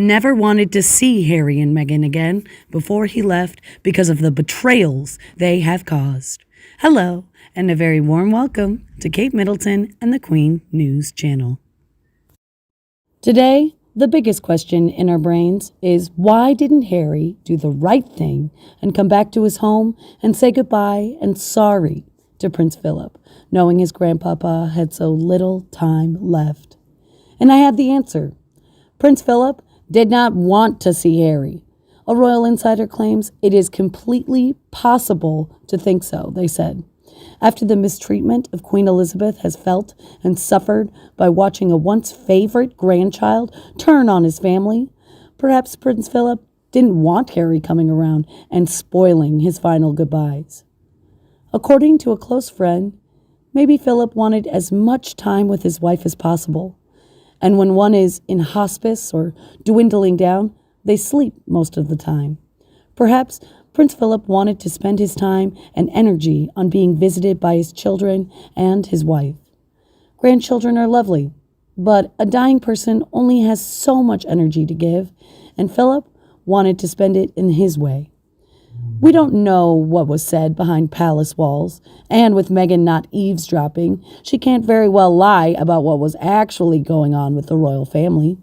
never wanted to see Harry and Meghan again before he left because of the betrayals they have caused. Hello, and a very warm welcome to Kate Middleton and the Queen News Channel. Today, the biggest question in our brains is, why didn't Harry do the right thing and come back to his home and say goodbye and sorry to Prince Philip, knowing his grandpapa had so little time left? And I had the answer. Prince Philip did not want to see Harry. A royal insider claims it is completely possible to think so, they said. After the mistreatment of Queen Elizabeth has felt and suffered by watching a once favorite grandchild turn on his family, perhaps Prince Philip didn't want Harry coming around and spoiling his final goodbyes. According to a close friend, maybe Philip wanted as much time with his wife as possible. And when one is in hospice or dwindling down, they sleep most of the time. Perhaps Prince Philip wanted to spend his time and energy on being visited by his children and his wife. Grandchildren are lovely, but a dying person only has so much energy to give, and Philip wanted to spend it in his way. We don't know what was said behind palace walls, and with Meghan not eavesdropping, she can't very well lie about what was actually going on with the royal family.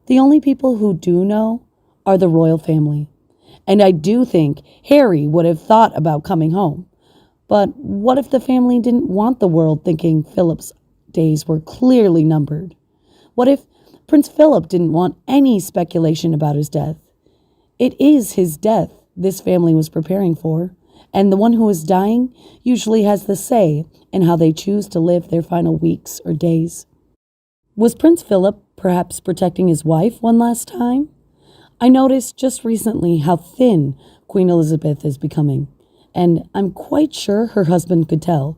The only people who do know are the royal family, and I do think Harry would have thought about coming home. But what if the family didn't want the world thinking Philip's days were clearly numbered? What if Prince Philip didn't want any speculation about his death? It is his death this family was preparing for, and the one who is dying usually has the say in how they choose to live their final weeks or days. Was Prince Philip perhaps protecting his wife one last time? I noticed just recently how thin Queen Elizabeth is becoming, and I'm quite sure her husband could tell.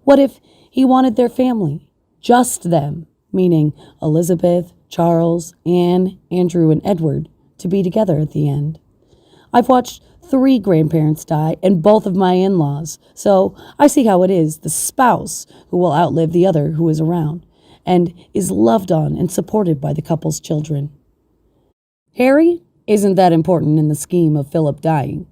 What if he wanted their family, just them, meaning Elizabeth, Charles, Anne, Andrew, and Edward, to be together at the end? I've watched 3 grandparents die and both of my in-laws, so I see how it is the spouse who will outlive the other who is around and is loved on and supported by the couple's children. Harry isn't that important in the scheme of Philip dying.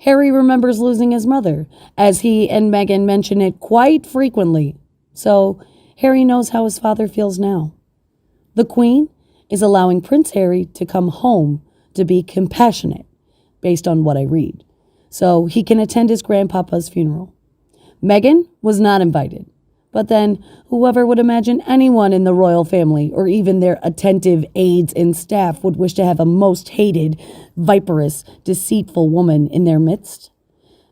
Harry remembers losing his mother, as he and Meghan mention it quite frequently, so Harry knows how his father feels now. The Queen is allowing Prince Harry to come home to be compassionate, based on what I read, so he can attend his grandpapa's funeral. Meghan was not invited, but then whoever would imagine anyone in the royal family or even their attentive aides and staff would wish to have a most hated, viperous, deceitful woman in their midst?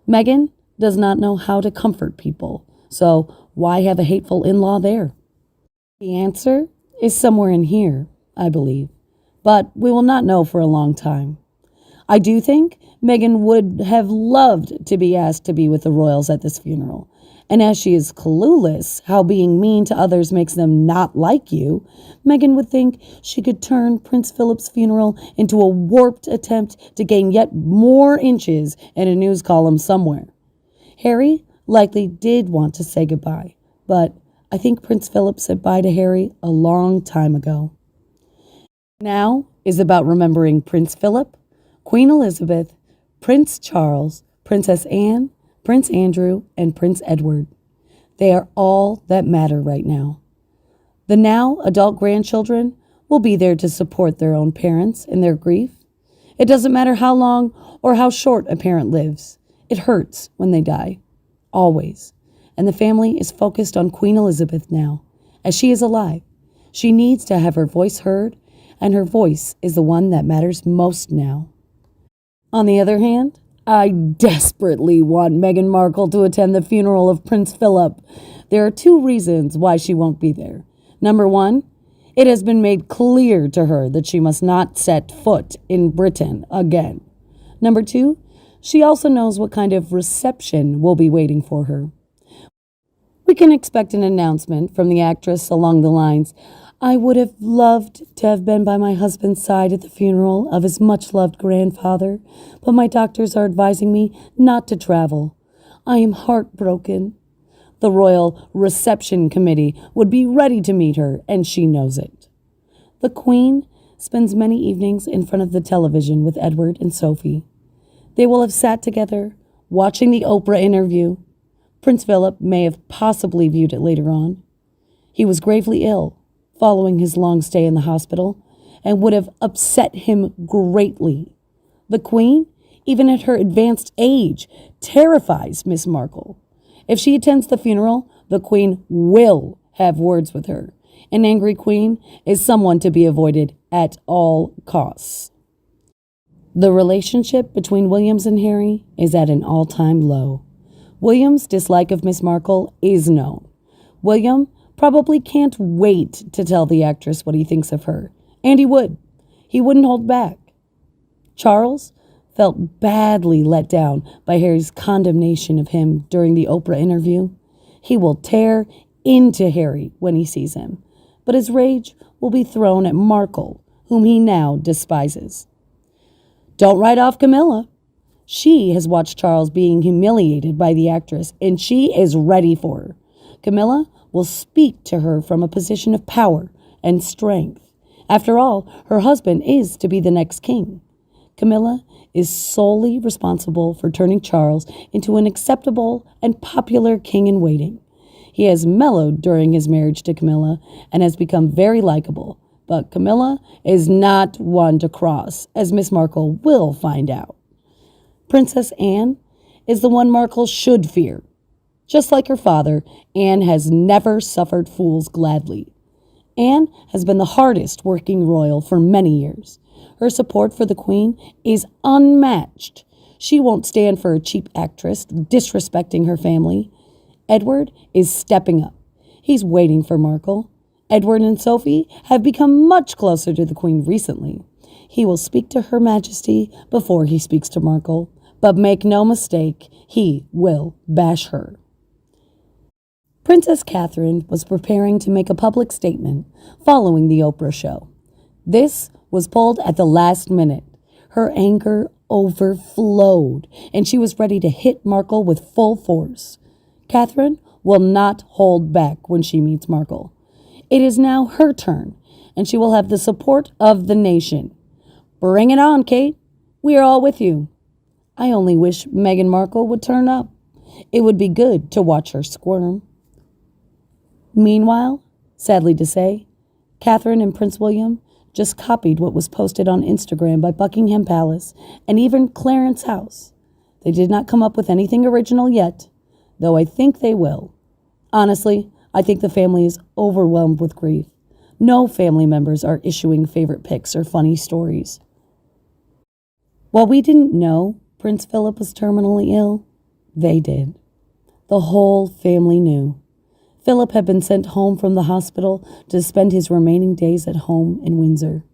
Meghan does not know how to comfort people, so why have a hateful in-law there? The answer is somewhere in here, I believe, but we will not know for a long time. I do think Meghan would have loved to be asked to be with the royals at this funeral. And as she is clueless how being mean to others makes them not like you, Meghan would think she could turn Prince Philip's funeral into a warped attempt to gain yet more inches in a news column somewhere. Harry likely did want to say goodbye, but I think Prince Philip said bye to Harry a long time ago. Now is about remembering Prince Philip, Queen Elizabeth, Prince Charles, Princess Anne, Prince Andrew, and Prince Edward. They are all that matter right now. The now adult grandchildren will be there to support their own parents in their grief. It doesn't matter how long or how short a parent lives. It hurts when they die. Always. And the family is focused on Queen Elizabeth now, as she is alive. She needs to have her voice heard, and her voice is the one that matters most now. On the other hand, I desperately want Meghan Markle to attend the funeral of Prince Philip. There are 2 reasons why she won't be there. Number 1, it has been made clear to her that she must not set foot in Britain again. Number 2, she also knows what kind of reception will be waiting for her. We can expect an announcement from the actress along the lines, "I would have loved to have been by my husband's side at the funeral of his much-loved grandfather, but my doctors are advising me not to travel. I am heartbroken." The Royal Reception Committee would be ready to meet her, and she knows it. The Queen spends many evenings in front of the television with Edward and Sophie. They will have sat together, watching the Oprah interview. Prince Philip may have possibly viewed it later on. He was gravely ill, following his long stay in the hospital, and would have upset him greatly. The Queen, even at her advanced age, terrifies Miss Markle. If she attends the funeral, the Queen will have words with her. An angry queen is someone to be avoided at all costs. The relationship between Williams and Harry is at an all-time low. William's dislike of Miss Markle is known. William probably can't wait to tell the actress what he thinks of her, and he would. He wouldn't hold back. Charles felt badly let down by Harry's condemnation of him during the Oprah interview. He will tear into Harry when he sees him, but his rage will be thrown at Markle, whom he now despises. Don't write off Camilla. She has watched Charles being humiliated by the actress, and she is ready for her. Camilla will speak to her from a position of power and strength. After all, her husband is to be the next king. Camilla is solely responsible for turning Charles into an acceptable and popular king-in-waiting. He has mellowed during his marriage to Camilla and has become very likable, but Camilla is not one to cross, as Miss Markle will find out. Princess Anne is the one Markle should fear. Just like her father, Anne has never suffered fools gladly. Anne has been the hardest working royal for many years. Her support for the Queen is unmatched. She won't stand for a cheap actress disrespecting her family. Edward is stepping up. He's waiting for Markle. Edward and Sophie have become much closer to the Queen recently. He will speak to Her Majesty before he speaks to Markle, but make no mistake, he will bash her. Princess Catherine was preparing to make a public statement following the Oprah show. This was pulled at the last minute. Her anger overflowed, and she was ready to hit Markle with full force. Catherine will not hold back when she meets Markle. It is now her turn, and she will have the support of the nation. Bring it on, Kate. We are all with you. I only wish Meghan Markle would turn up. It would be good to watch her squirm. Meanwhile, sadly to say, Catherine and Prince William just copied what was posted on Instagram by Buckingham Palace and even Clarence House. They did not come up with anything original yet, though I think they will. Honestly, I think the family is overwhelmed with grief. No family members are issuing favorite pics or funny stories. While we didn't know Prince Philip was terminally ill, they did. The whole family knew. Philip had been sent home from the hospital to spend his remaining days at home in Windsor.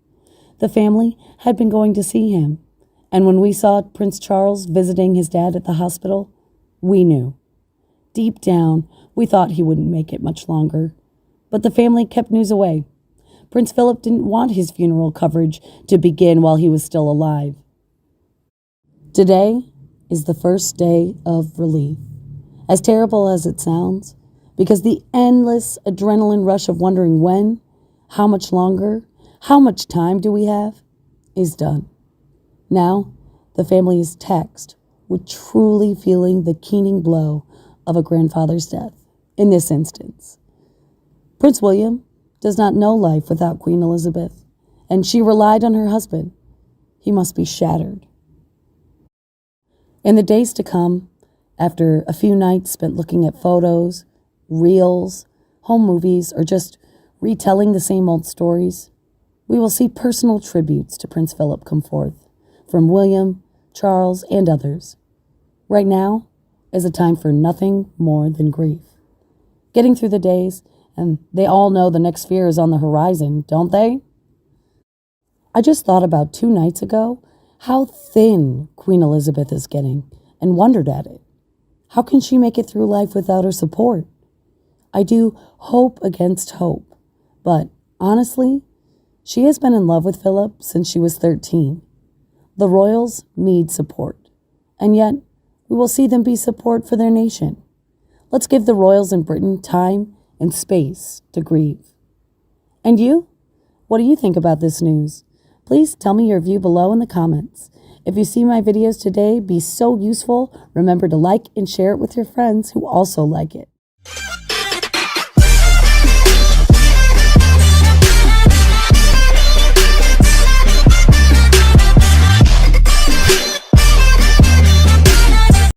The family had been going to see him, and when we saw Prince Charles visiting his dad at the hospital, we knew. Deep down, we thought he wouldn't make it much longer, but the family kept news away. Prince Philip didn't want his funeral coverage to begin while he was still alive. Today is the first day of relief. As terrible as it sounds, because the endless adrenaline rush of wondering when, how much longer, how much time do we have, is done. Now, the family is taxed with truly feeling the keening blow of a grandfather's death, in this instance. Prince William does not know life without Queen Elizabeth, and she relied on her husband. He must be shattered. In the days to come, after a few nights spent looking at photos, reels, home movies, or just retelling the same old stories, we will see personal tributes to Prince Philip come forth from William, Charles, and others. Right now is a time for nothing more than grief. Getting through the days, and they all know the next fear is on the horizon, don't they? I just thought about 2 nights ago how thin Queen Elizabeth is getting and wondered at it. How can she make it through life without her support? I do hope against hope, but honestly, she has been in love with Philip since she was 13. The royals need support, and yet we will see them be support for their nation. Let's give the royals in Britain time and space to grieve. And you? What do you think about this news? Please tell me your view below in the comments. If you see my videos today be so useful, remember to like and share it with your friends who also like it.